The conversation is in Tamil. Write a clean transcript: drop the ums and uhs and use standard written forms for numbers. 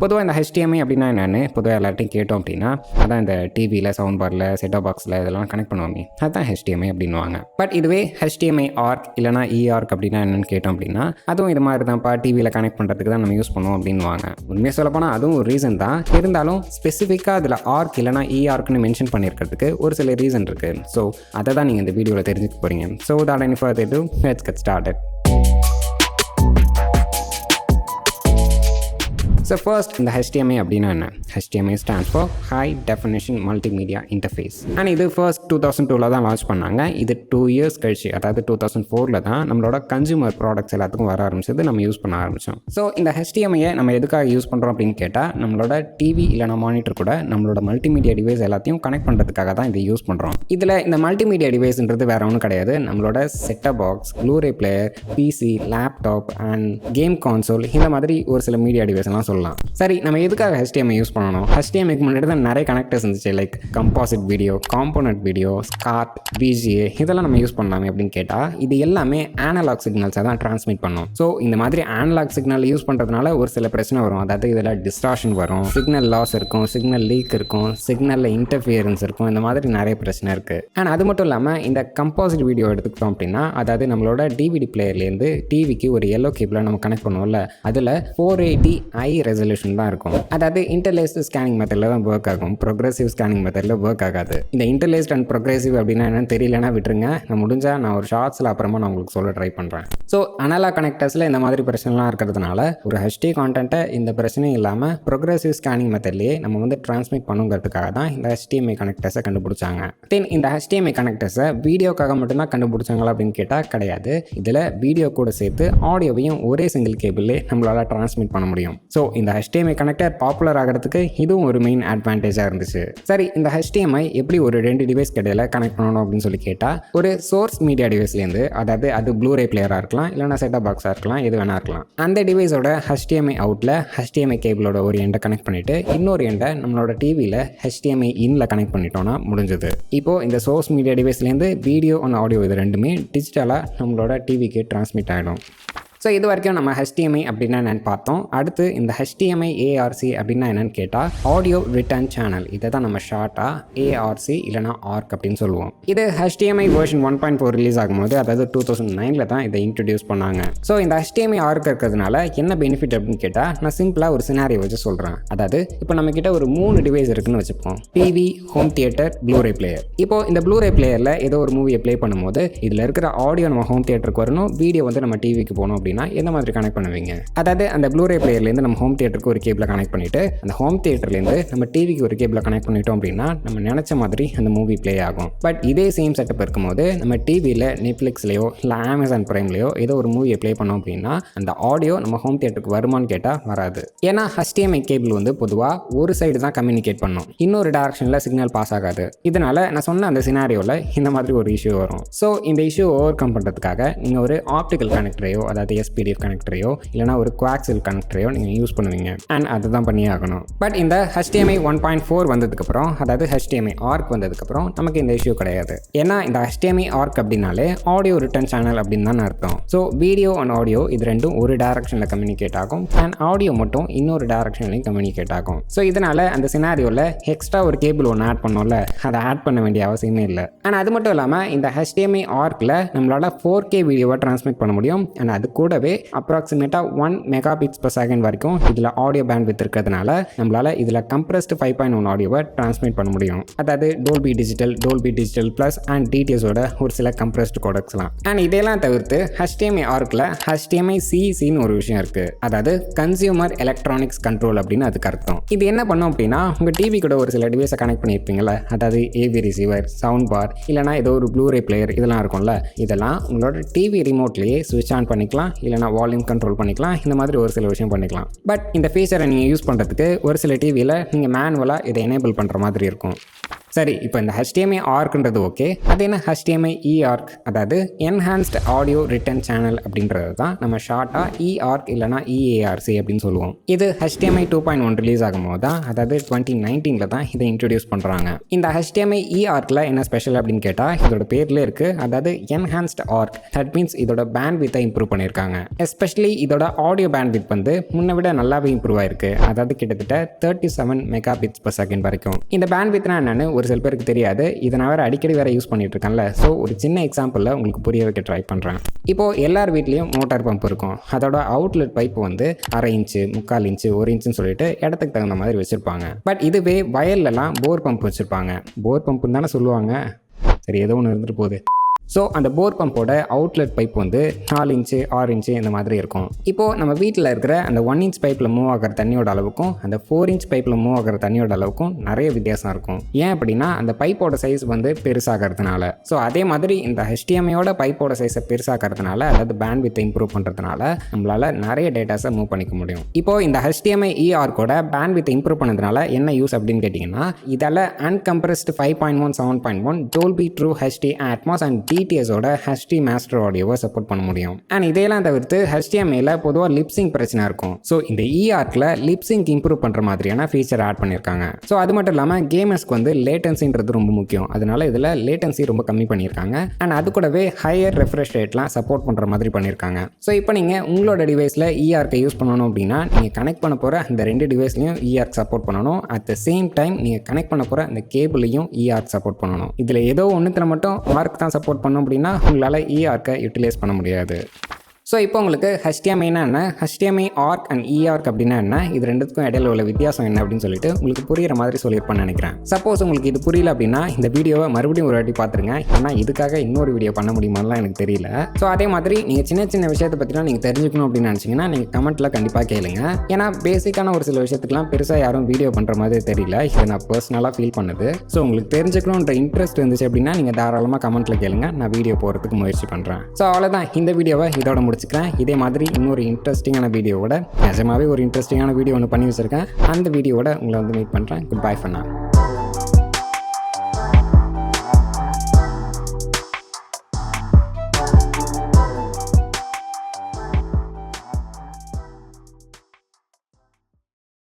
பொதுவாக இந்த HDMI அப்படின்னா என்னென்னு பொதுவாக எல்லார்ட்டையும் கேட்டோம் அப்படின்னா அதான் இந்த டிவியில் சவுண்ட் பாரில் செட்டப் பாக்ஸில் இதெல்லாம் கனெக்ட் பண்ணுவோமே அதுதான் HDMI அப்படின்வாங்க. பட் இதுவே HDMI ARC இல்லைனா eARC அப்படின்னா என்னென்னு கேட்டோம் அப்படின்னா அதுவும் இது மாதிரி தான்ப்பா டிவியில் கனெக்ட் பண்ணுறதுக்கு தான் நம்ம யூஸ் பண்ணுவோம் அப்படின்வாங்க. உண்மையாக சொல்லப்போனால் அதுவும் ஒரு ரீசன் தான். இருந்தாலும் ஸ்பெசிஃபிக்காக அதில் ARC இல்லைனா eARCன்னு மென்ஷன் பண்ணியிருக்கிறதுக்கு ஒரு சில ரீசன் இருக்குது. ஸோ அதை தான் நீங்கள் இந்த வீடியோவில் தெரிஞ்சுக்க போகிறீங்க. So without any further ado, let's get started. So first இந்த HDMI அப்படின்னா என்ன? HDMI stands for High Definition Multimedia Interface. And இது ஃபர்ஸ்ட் 2002 தான் லான்ச் பண்ணாங்க. இது 2 years கழிச்சு, அதாவது 2004 தான் நம்மளோட கன்சூமர் ப்ராடக்ட்ஸ் எல்லாத்துக்கும் வர ஆரம்பிச்சது, நம்ம யூஸ் பண்ண ஆரம்பித்தோம். ஸோ இந்த HDMI நம்ம எதுக்காக யூஸ் பண்ணுறோம் அப்படின்னு கேட்டால் நம்மளோட டிவி இல்லைனா மானிட்டர் கூட நம்மளோட மல்டிமீடியா டிவைஸ் எல்லாத்தையும் கனெக்ட் பண்ணுறதுக்காக தான் இதை யூஸ் பண்ணுறோம். இதில் இந்த மல்டிமீடியா டிவைஸ்ன்றது வேறு ஒன்றும் கிடையாது. நம்மளோட setup box, blu ray player, PC, laptop and game console இந்த மாதிரி ஒரு சில மீடியா டிவைஸ் எல்லாம் சொல்லலாம். சரி, நம்ம எதுக்காக HDMI யூஸ் பண்ணணும்? HDMIக்கு முன்னாடி தான் நிறைய கனெக்டர்ஸ் இருந்துச்சு. Like composite video, component video, squared, VGA இதெல்லாம் நம்ம யூஸ் பண்ணலாமே அப்படின்னு கேட்டால் இது எல்லாமே அனலாக் சிக்னல்ஸை தான் டிரான்ஸ்மிட் பண்ணும். ஸோ இந்த மாதிரி அனலாக் சிக்னல் யூஸ் பண்ணுறதுனால ஒரு சில பிரச்சனை வரும். அதாவது இதில் டிஸ்டார்ஷன் வரும், சிக்னல் லாஸ் இருக்கும், சிக்னல் லீக் இருக்கும், சிக்னலில் இன்டர்ஃபியரன்ஸ் இருக்கும், இந்த மாதிரி நிறைய பிரச்சனை இருக்குது. அண்ட் அது மட்டும் இல்லாமல் இந்த கம்பாசிட் வீடியோ எடுத்துக்கிட்டோம் அப்படின்னா அதாவது நம்மளோட DVD பிளேயர்லேருந்து டிவிக்கு ஒரு எல்லோ கேபிளை நம்ம கனெக்ட் பண்ணுவோம்ல, அதில் 480i ரெசல்யூஷன் தான் இருக்கும். அதாவது இன்டர்லேஸ்ட் ஸ்கேனிங் மெத்தடில் தான் ஒர்க் ஆகும், ப்ரோக்ரெசிவ் ஸ்கேனிங் மெத்தடில் ஒர்க் ஆகாது. இந்த இன்டர்லேஸ்ட் அண்ட் ப்ரோக்ரெசிவ் அப்படின்னா என்னன்னு தெரியலனா விட்டுருங்க. நான் முடிஞ்சால் நான் ஒரு ஷார்ட்ஸில் அப்புறமா நான் உங்களுக்கு சொல்ல ட்ரை பண்ணுறேன். ஸோ அனலாக் கனெக்டர்ஸில் இந்த மாதிரி பிரச்சனைலாம் இருக்கிறதுனால ஒரு HD கான்டென்ட்டை இந்த பிரச்சனையும் இல்லாமல் ப்ரோக்ரெசிவ் ஸ்கேனிங் மெத்தட்லேயே நம்ம வந்து டிரான்ஸ்மிட் பண்ணுங்கிறதுக்காக தான் இந்த HDMI கனெக்டர்ஸை கண்டுபிடிச்சாங்க. தென் இந்த HDMI கனெக்டர்ஸை வீடியோக்காக மட்டும்தான் கண்டுபிடிச்சாங்களா அப்படின்னு கேட்டால் கிடையாது. இதில் வீடியோ கூட சேர்த்து ஆடியோவையும் ஒரே சிங்கிள் கேபிள்லே நம்மளால் டிரான்ஸ்மிட் பண்ண முடியும். ஸோ இந்த HDMI கனெக்டர் பாப்புலர் ஆகிறதுக்கு இதுவும் ஒரு மெயின் அட்வான்டேஜாக இருந்துச்சு. சரி, இந்த HDMI எப்படி ஒரு 2 டிவைஸ் இடையில கனெக்ட் பண்ணணும் அப்படின்னு சொல்லி கேட்டால் ஒரு சோர்ஸ் மீடியா டிவைஸ்லேருந்து, அதாவது அது ப்ளூரே பிளேயராக இருக்கலாம் இல்லைனா செட்டப் பாக்ஸாக இருக்கலாம், எது வேணா இருக்கலாம், அந்த டிவைஸோட HDMI அவுட்டில் HDMI கேபிளோட ஒரு எண்டை கனெக்ட் பண்ணிவிட்டு இன்னொரு எண்டை நம்மளோட டிவியில் HDMI இன்ல கனெக்ட் பண்ணிட்டோம்னா முடிஞ்சது. இப்போது இந்த சோர்ஸ் மீடியா டிவைஸ்லேருந்து வீடியோ அண்ட் ஆடியோ இது ரெண்டுமே டிஜிட்டலாக நம்மளோட டிவிக்கு டிரான்ஸ்மிட் ஆகிடும். ஸோ இது வரைக்கும் நம்ம HDMI அப்படின்னா என்னென்னு பார்த்தோம். அடுத்து இந்த HDMI eARC அப்படின்னா என்னென்னு கேட்டால் ஆடியோ ரிட்டர்ன் சேனல். இதை தான் நம்ம ஷார்ட்டாக eARC இல்லைனா ARC அப்படின்னு சொல்லுவோம். இது HDMI வெர்ஷன் 1.4 ரிலீஸ் ஆகும்போது, அதாவது 2009 தான் இதை இன்ட்ரடியூஸ் பண்ணாங்க. ஸோ இந்த HDMI ARC இருக்கிறதுனால என்ன பெனிஃபிட் அப்படின்னு கேட்டால் நான் சிம்பிளாக ஒரு சினாரியோ வச்சு சொல்கிறேன். அதாவது இப்போ நம்மக்கிட்ட ஒரு 3 டிவைஸ் இருக்குன்னு வச்சுப்போம். TV, home theatre, Blu-ray player. இப்போது இந்த ப்ளூரே பிளேயரில் ஏதோ ஒரு மூவியை ப்ளே பண்ணும்போது இதில் இருக்கிற ஆடியோ நம்ம ஹோம் தியேட்டருக்கு வரணும், வீடியோ வந்து நம்ம டிவிக்கு போகணும் அப்படின்னு எந்த மாதிரி கனெக்ட் பண்ணுவீங்க? அதாவது அந்த ப்ளூரே பிளேயர்லேருந்து நம்ம ஹோம் தியேட்டருக்கு ஒரு கேபிளை கனெக்ட் பண்ணிவிட்டு அந்த ஹோம் தியேட்டர்லேருந்து நம்ம டிவிக்கு ஒரு கேபிளை கனெக்ட் பண்ணிட்டோம் அப்படின்னா நம்ம நினச்ச மாதிரி அந்த மூவி ப்ளே ஆகும். பட் இதே சேம் செட்டப் இருக்கும்போது நம்ம டிவியில் நெட்ஃப்ளிக்ஸ்லையோ இல்லை Amazon Primeலையோ ஏதோ ஒரு மூவியை ப்ளே பண்ணோம் அப்படின்னா அந்த ஆடியோ நம்ம ஹோம் தியேட்டருக்கு வருமானு கேட்டால் வராது. ஏன்னா HDMI கேபிள் வந்து பொதுவாக ஒரு சைடு தான் கம்யூனிகேட் பண்ணும், இன்னொரு டைரக்ஷனில் சிக்னல் பாஸ் ஆகாது. இதனால் நான் சொன்ன அந்த சினாரியோவில் இந்த மாதிரி ஒரு இஷ்யூ வரும். ஸோ இந்த இஷ்யூ ஓவர் கம் பண்ணுறதுக்காக நீங்கள் ஒரு ஆப்டிக்கல் கனெக்டரையோ, அதாவது SPDF கனெக்டரையோ இல்லைனா ஒரு கோஆக்சியல் கனெக்டரையோ நீங்கள் யூஸ் பண்ணுவீங்க. அண்ட் அதை தான் பண்ணியே ஆகணும். பட் இந்த HDMI 1.4 வந்ததுக்கப்புறம், அதாவது HDMI ARC வந்ததுக்கப்புறம் நமக்கு இந்த இஷ்யூ கிடையாது. ஏன்னா இந்த HDMI ARC அப்படின்னாலே ஆடியோ ரிட்டர்ன் சேனல் அப்படின்னு தான் அர்த்தம். ஸோ வீடியோ அண்ட் ஆடியோ இது ரெண்டும் ஒரு டைரக்ஷனில் கம்யூனிகேட் ஆகும் அண்ட் ஆடியோ மட்டும் இன்னொரு டைரக்ஷன்லையும் கம்யூனிகேட் ஆகும். ஸோ இதனால் அந்த சினாரியோவில் எக்ஸ்ட்ரா ஒரு கேபிள் ஒன்று ஆட் பண்ணோம்ல, அதை ஆட் பண்ண வேண்டிய அவசியமே இல்லை. அண்ட் அது மட்டும் இல்லாமல் இந்த HDMI ARCல நம்மளால் 4K வீடியோவை டிரான்ஸ்மிட் பண்ண முடியும். அண்ட் அது கூடவே அப்ராக்சிமேட்டாக 1 Mbps வரைக்கும் இதில் ஆடியோ பேண்ட்வித் இருக்கிறதுனால நம்மளால் இதில் கம்ப்ரஸ்டு 5.1 ஆடியோவை டிரான்ஸ்மிட் பண்ண முடியும். அதாவது டோல்பி டிஜிட்டல் ப்ளஸ் அண்ட் டிடிஎஸோட ஒரு சில கம்ப்ரஸ்டு கோடக்ஸ்லாம். அண்ட் இதெல்லாம் தவிர்த்து HDMI ARCல HDMI CECன்னு ஒரு விஷயம் இருக்குது. அதாவது கன்சியூமர் எலக்ட்ரானிக்ஸ் கண்ட்ரோல் அப்படின்னு அதுக்கு அர்த்தம். இது என்ன பண்ணும் அப்படின்னா உங்கள் டிவி கூட ஒரு சில டிவைஸை கனெக்ட் பண்ணியிருப்பீங்களா, அதாவது AV ரிசீவர், சவுண்ட் பார் இல்லைனா ஏதோ ஒரு ப்ளூரே பிளேயர் இதெல்லாம் இருக்கும்ல, இதெல்லாம் உங்களோட டிவி ரிமோட்லேயே ஸ்விட்ச் ஆன் பண்ணிக்கலாம் இல்லைனா வால்யூம் கண்ட்ரோல் பண்ணிக்கலாம். இந்த மாதிரி ஒரு சில விஷயம் பண்ணிக்கலாம். பட் இந்த ஃபீச்சரை நீங்கள் யூஸ் பண்ணுறதுக்கு ஒரு சில டிவியில் நீங்கள் மேனுவலாக இதை எனேபிள் பண்ணுற மாதிரி இருக்கும். சரி, இப்போ இந்த HDMI ARCன்றது ஓகே. அது என்ன HDMI eARC, அதாவது என்ஹான்ஸ்ட் ஆடியோ ரிட்டர்ன் சேனல் அப்படின்றது தான் நம்ம ஷார்ட்டாக eARC இல்லைனா eARC அப்படின்னு சொல்லுவோம். இது HDMI 2.1 ரிலீஸ் ஆகும்போது தான், அதாவது 2019 தான் இதை இன்ட்ரடியூஸ் பண்ணுறாங்க. இந்த HDMI eARCல என்ன ஸ்பெஷல் அப்படின்னு கேட்டால் இதோட பேர்லேயே இருக்குது, அதாவது என்ஹான்ஸ்ட் ஆர்க். தட் மீன்ஸ் இதோட பேண்ட்வித்தை இம்ப்ரூவ் பண்ணியிருக்காங்க. எஸ்பெஷலி இதோட ஆடியோ பேண்ட்வித் வந்து முன்ன விட நல்லாவே இம்ப்ரூவ் ஆயிருக்கு. அதாவது கிட்டத்தட்ட 37 Mbps வரைக்கும். இந்த பேண்ட்வித்னா என்னன்னு ஒரு சில பேருக்கு தெரியாது. இதை நான் வேறு அடிக்கடி வேறு யூஸ் பண்ணிட்டு இருக்கேன்ல. ஸோ ஒரு சின்ன எக்ஸாம்பிளில் உங்களுக்கு புரிய வைக்க ட்ரை பண்ணுறேன். இப்போது எல்லார் வீட்லேயும் மோட்டார் பம்ப் இருக்கும். அதோட அவுட்லெட் பைப் வந்து 1/2 இன்ச்சு, 3/4 இன்ச்சு, 1 இன்ச்சுன்னு சொல்லிட்டு இடத்துக்கு தகுந்த மாதிரி வச்சுருப்பாங்க. பட் இதுவே வயல்லலாம் போர் பம்ப் வச்சுருப்பாங்க. போர் பம்புன்னு தானே சொல்லுவாங்க. சரி, ஏதோ ஒன்று இருந்துட்டு போகுது. ஸோ அந்த போர் பம்போட அவுட்லெட் பைப் வந்து 4 இன்ச்சு, 6 இன்ச்சு இந்த மாதிரி இருக்கும். இப்போது நம்ம வீட்டில் இருக்கிற அந்த 1 இன்ச் பைப்பில் மூவ் ஆகிற தண்ணியோட அளவுக்கும் அந்த 4 இன்ச் பைப்பில் மூவ் ஆகிற தண்ணியோட அளவுக்கும் நிறைய வித்தியாசம் இருக்கும். ஏன் அப்படின்னா அந்த பைப்போட சைஸ் வந்து பெருசாகிறதுனால. ஸோ அதே மாதிரி இந்த HDMIயோட பைப்போட சைஸை பெருசாகிறதுனால, அதாவது பேண்ட்வித்தை இம்ப்ரூவ் பண்ணுறதுனால நம்மளால் நிறைய டேட்டாஸை மூவ் பண்ணிக்க முடியும். இப்போது இந்த HDMI eARCோட பேண்ட்வித்தை இம்ப்ரூவ் பண்ணதுனால என்ன யூஸ் அப்படின்னு கேட்டிங்கன்னா, இதால் uncompressed 5.1, 7.1 Dolby True HD Atmos and DTSோட HD master ஆடியோவை சப்போர்ட் பண்ண முடியும். அண்ட் இதையெல்லாம் தவிர்த்து HDMIல பொதுவாக லிப்சிங் பிரச்சனை இருக்கும். ஸோ இந்த eARCல லிப்சிங் இம்ப்ரூவ் பண்ணுற மாதிரியான ஃபீச்சர் ஆட் பண்ணியிருக்காங்க. ஸோ அது மட்டும் இல்லாமல் கேமர்ஸ்க்கு வந்து லேட்டன்சின்றது ரொம்ப முக்கியம். அதனால இதில் லேட்டன்சி ரொம்ப கம்மி பண்ணியிருக்காங்க. அண்ட் அது கூடவே ஹையர் ரெஃப்ரெஷ் ரேட்லாம் சப்போர்ட் பண்ணுற மாதிரி பண்ணியிருக்காங்க. ஸோ இப்போ நீங்கள் உங்களோட டிவைஸில் eARCை யூஸ் பண்ணணும் அப்படின்னா நீங்கள் கனெக்ட் பண்ண போகிற அந்த 2 டிவைஸ்லையும் eARC சப்போர்ட் பண்ணணும். அட் த சேம் டைம் நீங்கள் கனெக்ட் பண்ண போகிற அந்த கேபிளையும் eARC சப்போர்ட் பண்ணணும். இதில் ஏதோ ஒன்றுத்தில் மட்டும் ARC தான் சப்போர்ட் பண்ணணும் அப்படின்னா உங்களால் eARCை யூட்டிலைஸ் பண்ண முடியாது. ஸோ இப்போ உங்களுக்கு HDMIனா என்ன, HDMI ARC அண்ட் eARC அப்படின்னா என்ன, இது ரெண்டுத்துக்கும் இடையில உள்ள வித்தியாசம் என்ன அப்படின்னு சொல்லிட்டு உங்களுக்கு புரியுற மாதிரி சொல்லியிருப்பேன்னு நினைக்கிறேன். சப்போஸ் உங்களுக்கு இது புரியல அப்படின்னா இந்த வீடியோவை மறுபடியும் ஒரு வாட்டி பார்த்துருங்க. ஏன்னா இதுக்காக இன்னொரு வீடியோ பண்ண முடியுமாலாம் எனக்கு தெரியல. ஸோ அதே மாதிரி நீங்கள் சின்ன சின்ன விஷயத்தை பற்றிலாம் நீங்கள் தெரிஞ்சுக்கணும் அப்படின்னு நினச்சிங்கன்னா நீங்கள் கமெண்ட்டில் கண்டிப்பாக கேளுங்க. ஏன்னா பேசிக்கான ஒரு சில விஷயத்துக்குலாம் பெருசாக யாரும் வீடியோ பண்ணுற மாதிரி தெரியல. இதை நான் பர்சனலாக ஃபீல் பண்ணுது. ஸோ உங்களுக்கு தெரிஞ்சுக்கணுன்ற இன்ட்ரெஸ்ட் இருந்துச்சு அப்படின்னா நீங்கள் தாராளமாக கமெண்ட்டில் கேளுங்க. நான் வீடியோ போகிறதுக்கு முயற்சி பண்ணுறேன். ஸோ அவ்வளோதான், இந்த வீடியோவை இதோட முடிச்சுக்கிறேன். இதே மாதிரி இன்னொரு இன்ட்ரெஸ்டிங்கான வீடியோவோட, நிஜமாவே ஒரு இன்ட்ரெஸ்டிங்கான வீடியோ ஒன்று பண்ணி வச்சிருக்கேன். அந்த வீடியோவோட உங்களை வந்து மீட் பண்ணுறேன். Good bye for now.